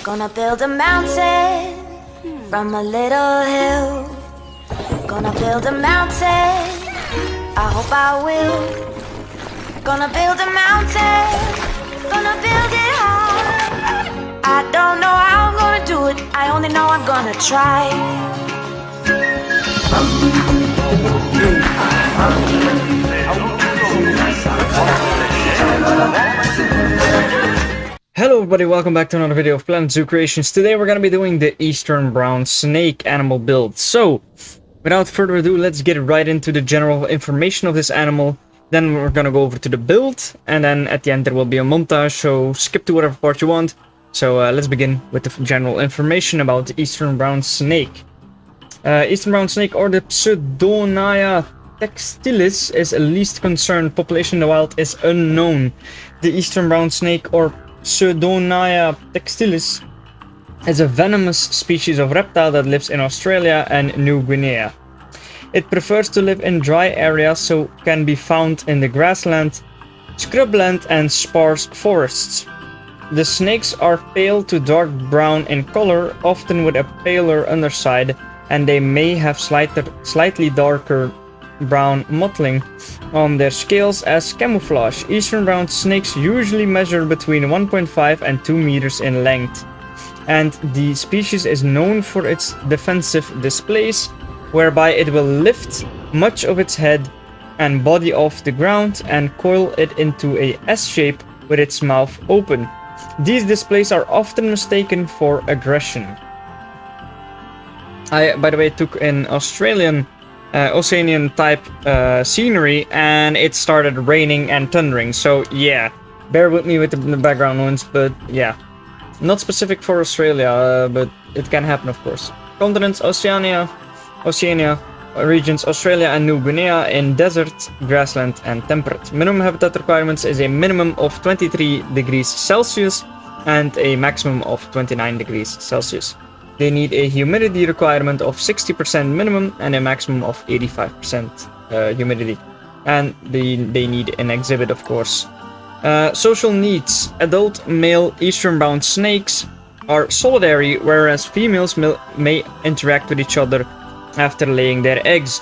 Gonna build a mountain from a little hill. Gonna build a mountain, I hope I will. Gonna build a mountain, gonna build it high. I don't know how I'm gonna do it, I only know I'm gonna try. Hello everybody, welcome back to another video of Planet Zoo Creations. Today we're going to be doing the eastern brown snake animal build. So, without further ado, let's get right into the general information of this animal. Then we're going to go over to the build, and then at the end there will be a montage, so skip to whatever part you want. So let's begin with the general information about the eastern brown snake. Eastern brown snake, or the Pseudonia textilis, is a least concerned. Population in the wild is unknown. The eastern brown snake, or Pseudonia textilis, is a venomous species of reptile that lives in Australia and New Guinea. It prefers to live in dry areas, so can be found in the grassland, scrubland and sparse forests. The snakes are pale to dark brown in color, often with a paler underside, and they may have slightly darker brown mottling on their scales as camouflage. Eastern brown snakes usually measure between 1.5 and 2 meters in length, and the species is known for its defensive displays, whereby it will lift much of its head and body off the ground and coil it into a S shape with its mouth open. These displays are often mistaken for aggression. I, by the way, took an Oceanian type scenery, and it started raining and thundering, so yeah, bear with me with the background noise, but yeah, not specific for Australia, but it can happen, of course. Continents: Oceania, regions Australia and New Guinea, in desert, grassland and temperate. Minimum habitat requirements is a minimum of 23 degrees Celsius and a maximum of 29 degrees Celsius. They need a humidity requirement of 60% minimum and a maximum of 85% humidity. And they need an exhibit, of course. Social needs. Adult male eastern brown snakes are solitary, whereas females may interact with each other after laying their eggs.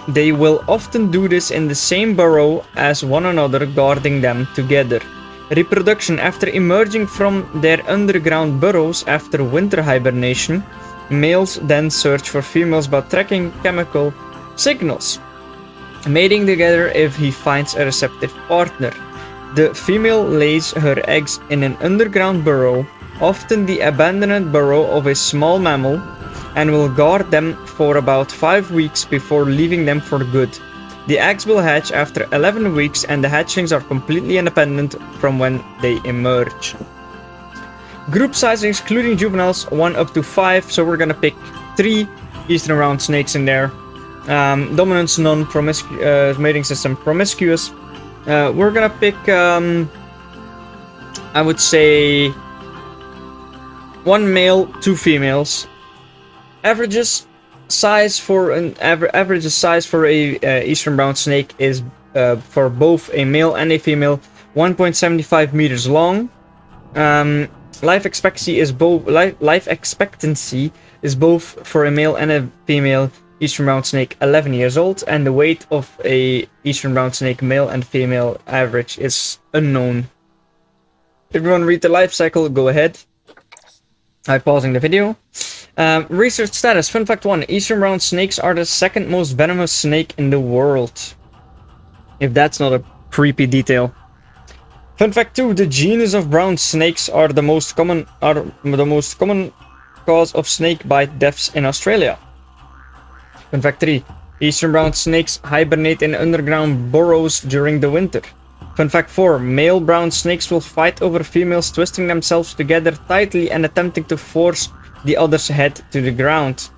They will often do this in the same burrow as one another, guarding them together. Reproduction. After emerging from their underground burrows after winter hibernation, males then search for females by tracking chemical signals, mating together if he finds a receptive partner. The female lays her eggs in an underground burrow, often the abandoned burrow of a small mammal, and will guard them for about 5 weeks before leaving them for good. The eggs will hatch after 11 weeks, and the hatchlings are completely independent from when they emerge. Group size excluding juveniles 1 up to 5, so we're gonna pick 3 eastern brown snakes in there. Dominance none, mating system promiscuous. We're gonna pick I would say 1 male, 2 females. Averages size for an average size for a eastern brown snake is for both a male and a female 1.75 meters long. Life expectancy is both for a male and a female eastern brown snake 11 years old, and the weight of a eastern brown snake male and female average is unknown. If you want to read the life cycle, go ahead. I'm pausing the video. Research status. Fun fact 1. Eastern brown snakes are the second most venomous snake in the world. If that's not a creepy detail. Fun fact 2. The genus of brown snakes are the most common cause of snake bite deaths in Australia. Fun fact 3. Eastern brown snakes hibernate in underground burrows during the winter. Fun fact 4. Male brown snakes will fight over females, twisting themselves together tightly and attempting to force the other's head to the ground.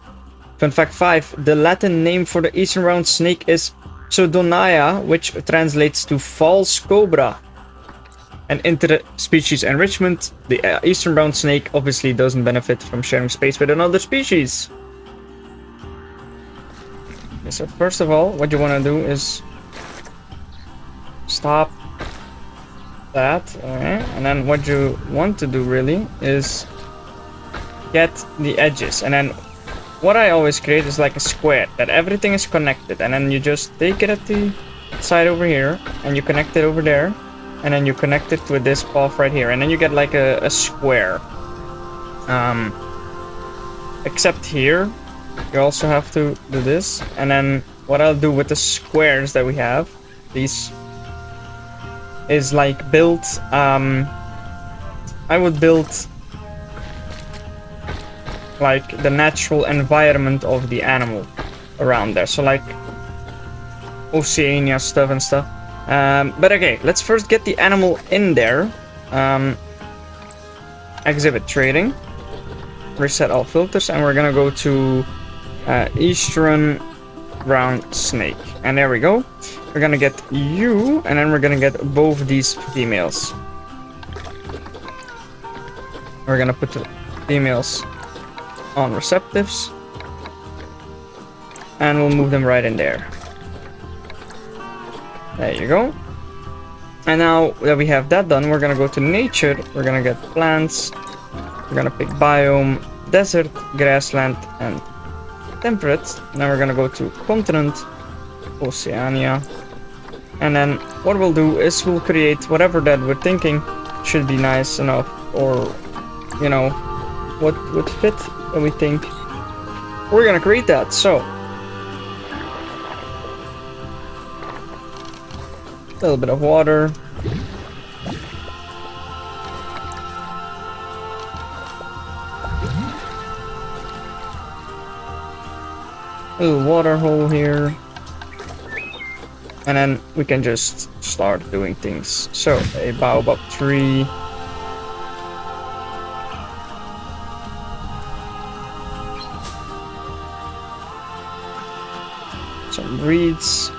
Fun fact 5. The Latin name for the eastern brown snake is Pseudonia, which translates to false cobra. And interspecies enrichment. The eastern brown snake obviously doesn't benefit from sharing space with another species. Okay, so first of all, what you want to do is stop that, and then what you want to do really is get the edges, and then what I always create is like a square that everything is connected, and then you just take it at the side over here and you connect it over there, and then you connect it with this path right here, and then you get like a square. Except here you also have to do this, and then what I'll do with the squares that we have, these, is like build I would build like the natural environment of the animal around there, so like Oceania stuff and stuff. But okay, let's first get the animal in there. Exhibit trading, reset all filters, and we're gonna go to eastern brown snake, and there we go. We're gonna get you, and then we're gonna get both these females. We're gonna put the females on receptives, and we'll move them right in there. There you go. And now that we have that done, we're gonna go to nature. We're gonna get plants. We're gonna pick biome, desert, grassland, and temperate. Now we're gonna go to continent, Oceania. And then what we'll do is we'll create whatever that we're thinking should be nice enough, or you know, what would fit that we think. We're gonna create that. So a little bit of water. A little water hole here. And then we can just start doing things. So a baobab tree. Some reeds.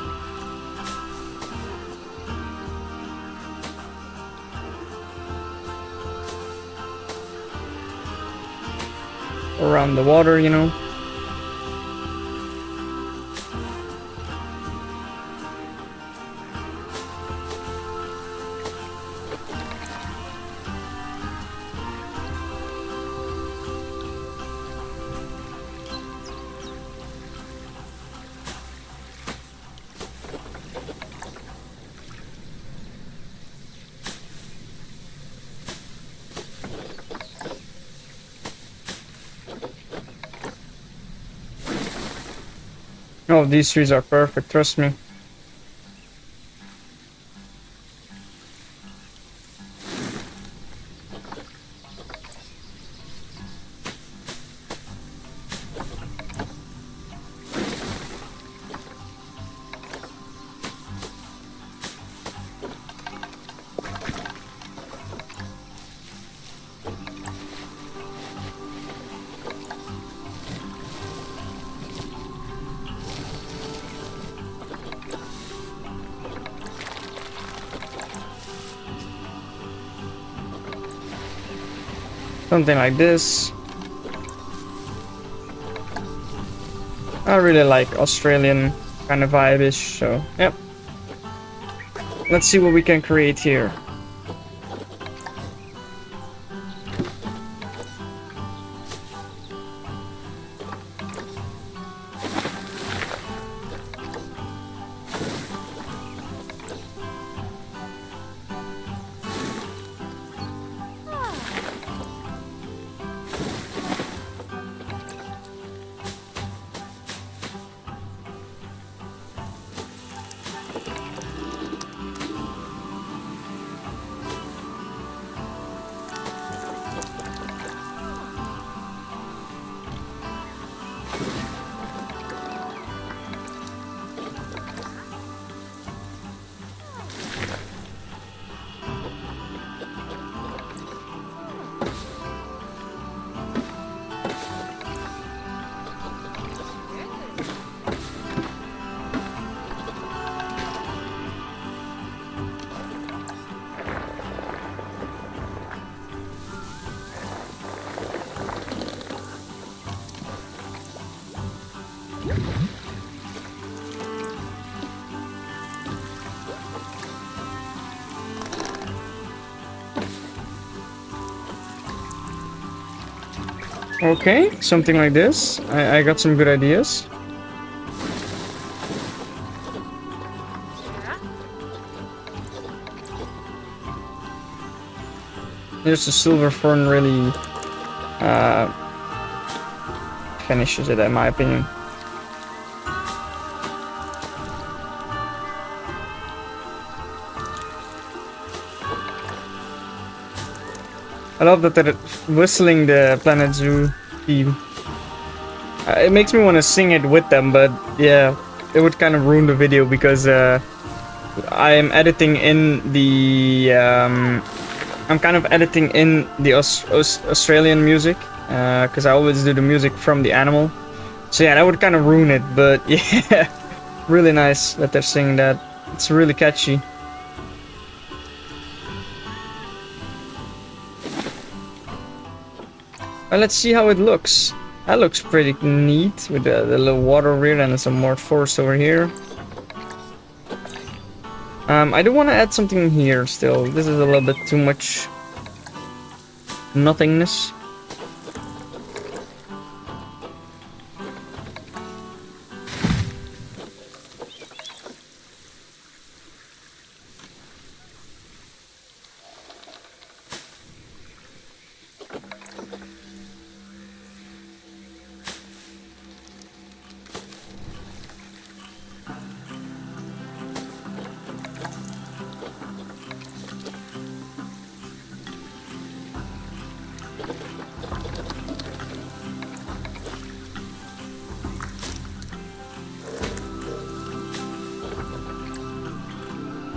Around the water, you know. Oh, these trees are perfect, trust me. Something like this. I really like Australian kind of vibe-ish, so yep. Let's see what we can create here. Okay, something like this. I got some good ideas. There's a silver fern really finishes it, in my opinion. I love that they're whistling the Planet Zoo theme. It makes me want to sing it with them, but yeah, it would kind of ruin the video because I am editing in the I'm kind of editing in the Australian music because I always do the music from the animal. So yeah, that would kind of ruin it, but yeah, really nice that they're singing that. It's really catchy. Well, let's see how it looks. That looks pretty neat with the little water over here and some more forest over here. I do want to add something here still. This is a little bit too much nothingness.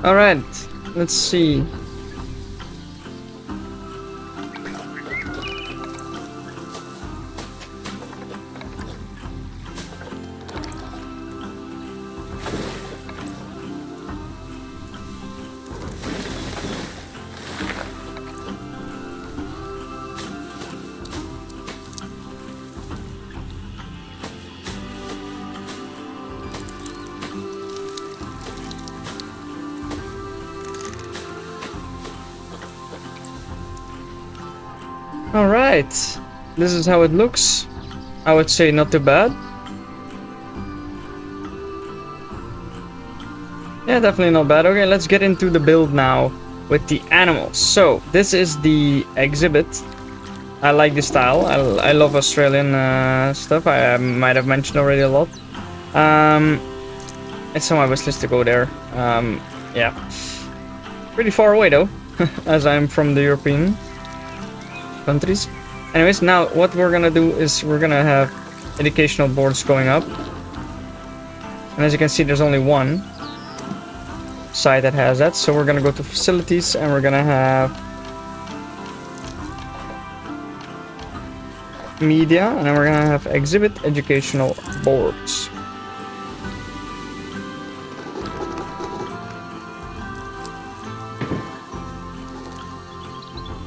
Alright, let's see. Alright, this is how it looks. I would say not too bad. Yeah, definitely not bad. Okay, let's get into the build now with the animals. So, this is the exhibit. I like the style. I love Australian stuff. I might have mentioned already a lot. It's on my wish list to go there. Yeah. Pretty far away though, as I'm from the European countries. Anyways, now what we're gonna do is we're gonna have educational boards going up. And as you can see, there's only one site that has that. So we're gonna go to facilities and we're gonna have media, and then we're gonna have exhibit educational boards.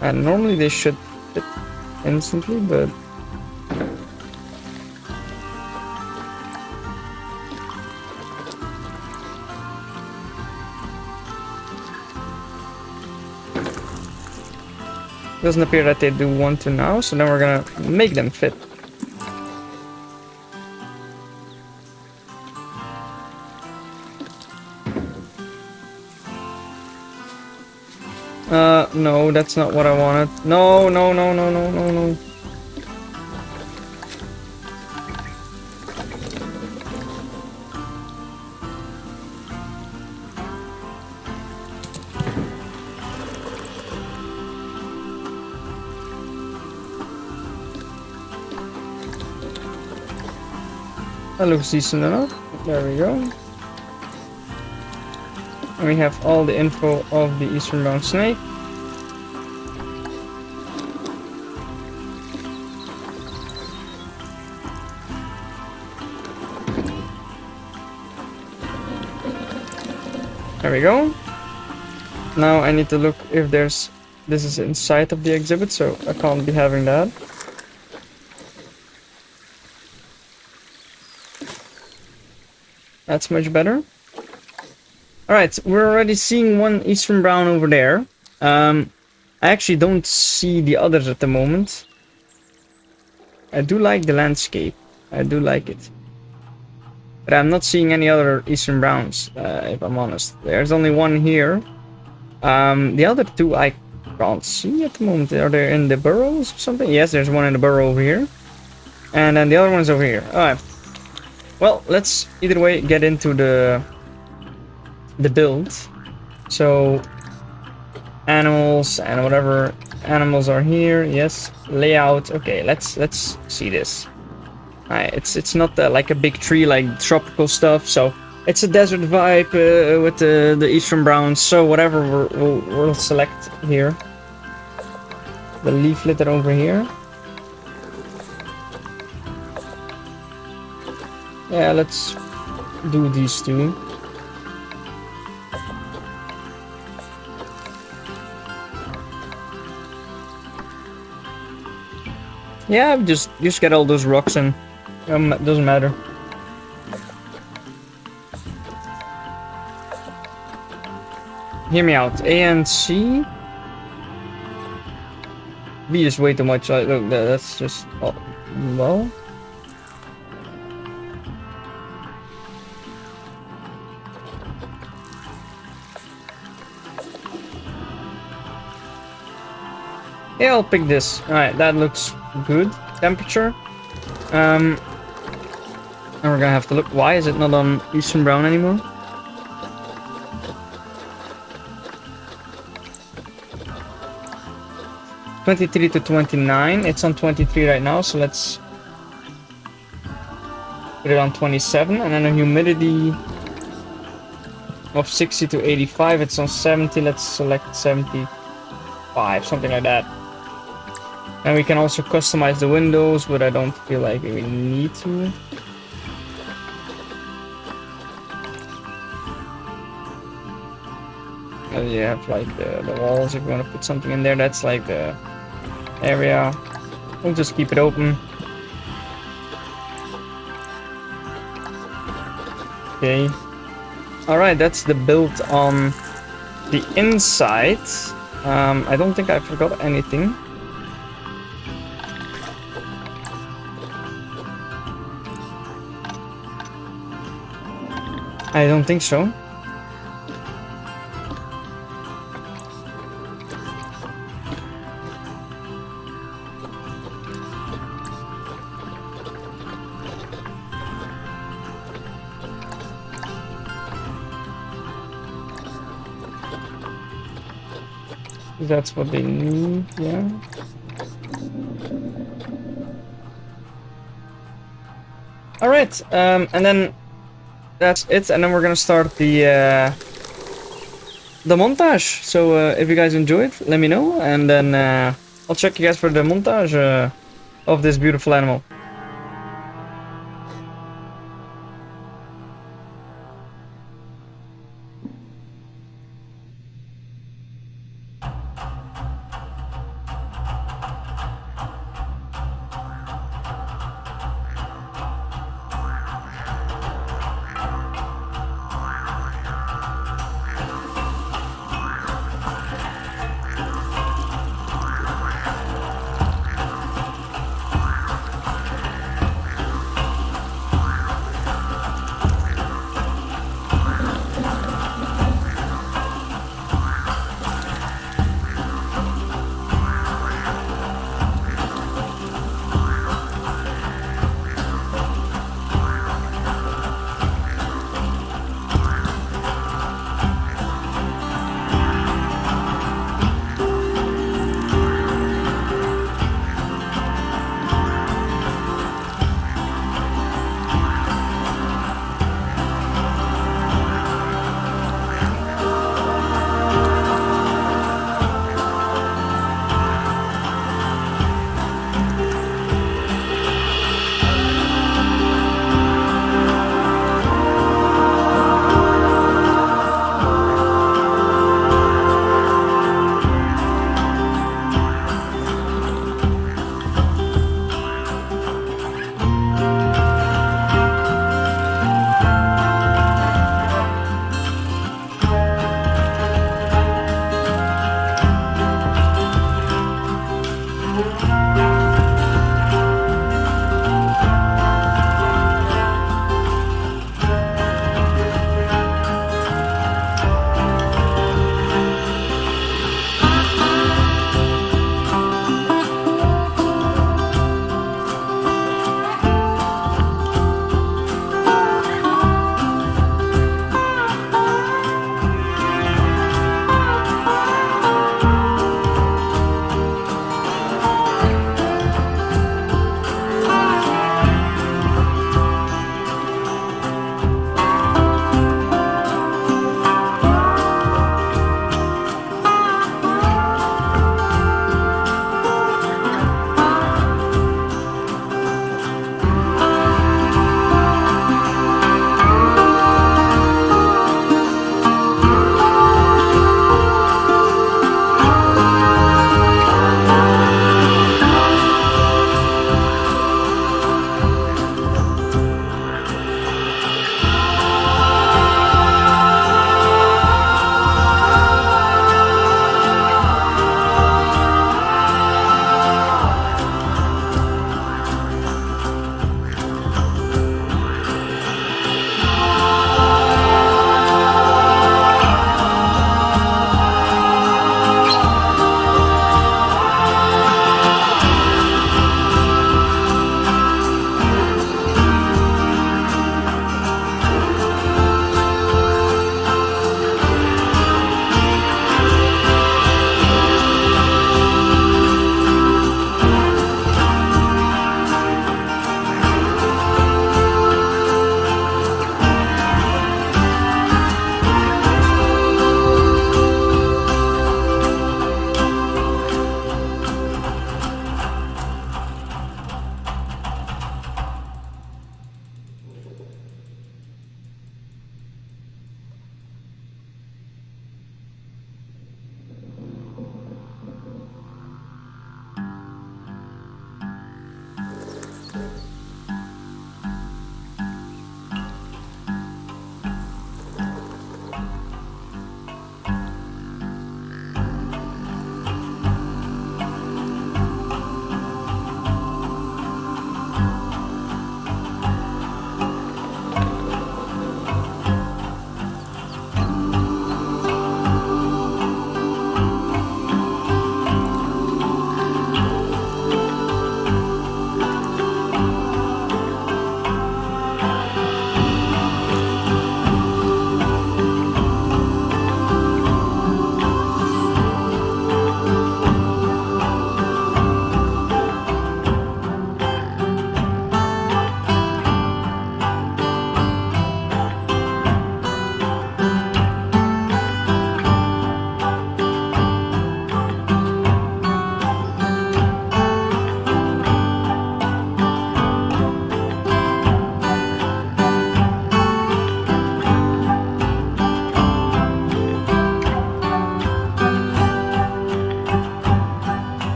And normally they should fit instantly, but doesn't appear that they do want to now, so then we're gonna make them fit. No, that's not what I wanted. No, no, no, no, no, no, no. That looks decent enough. There we go. And we have all the info of the eastern brown snake. There we go. Now I need to look if there's... This is inside of the exhibit, so I can't be having that. That's much better. Alright, we're already seeing one eastern brown over there. I actually don't see the others at the moment. I do like the landscape. I do like it. But I'm not seeing any other eastern browns, if I'm honest. There's only one here. The other two I can't see at the moment. Are they in the burrows or something? Yes, there's one in the burrow over here. And then the other one's over here. Alright. Well, let's either way get into the build. So animals and whatever animals are here. Yes, layout. Okay, let's see this. Alright, it's not like a big tree like tropical stuff. So it's a desert vibe with the eastern browns. So whatever we'll select here. The leaflet over here. Yeah, let's do these two. Yeah, just get all those rocks and doesn't matter. Hear me out. A and C. B is way too much. Look, that's just well. Yeah, I'll pick this. Alright, that looks good. Temperature. And we're gonna have to look. Why is it not on Eastern Brown anymore? (23 to 29). It's on 23 right now, so let's put it on 27. And then a humidity of 60 to 85. It's on 70. Let's select 75, something like that. And we can also customize the windows, but I don't feel like we need to. You have like the walls. If you want to put something in there, that's like the area. We'll just keep it open. Okay. Alright, that's the build on the inside. I don't think I forgot anything. I don't think so. That's what they need, yeah. Alright, and then that's it, and then we're gonna start the montage. So if you guys enjoyed, let me know, and then I'll check you guys for the montage of this beautiful animal.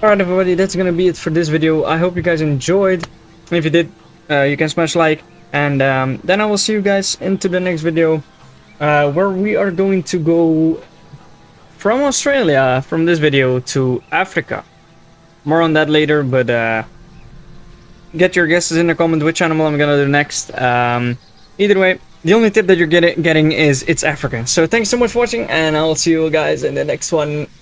Alright everybody, that's gonna be it for this video. I hope you guys enjoyed. If you did, you can smash like, and then I will see you guys into the next video, where we are going to go from Australia, from this video, to Africa. More on that later, but get your guesses in the comment which animal I'm gonna do next. Either way, the only tip that you're getting is it's African. So thanks so much for watching, and I'll see you guys in the next one.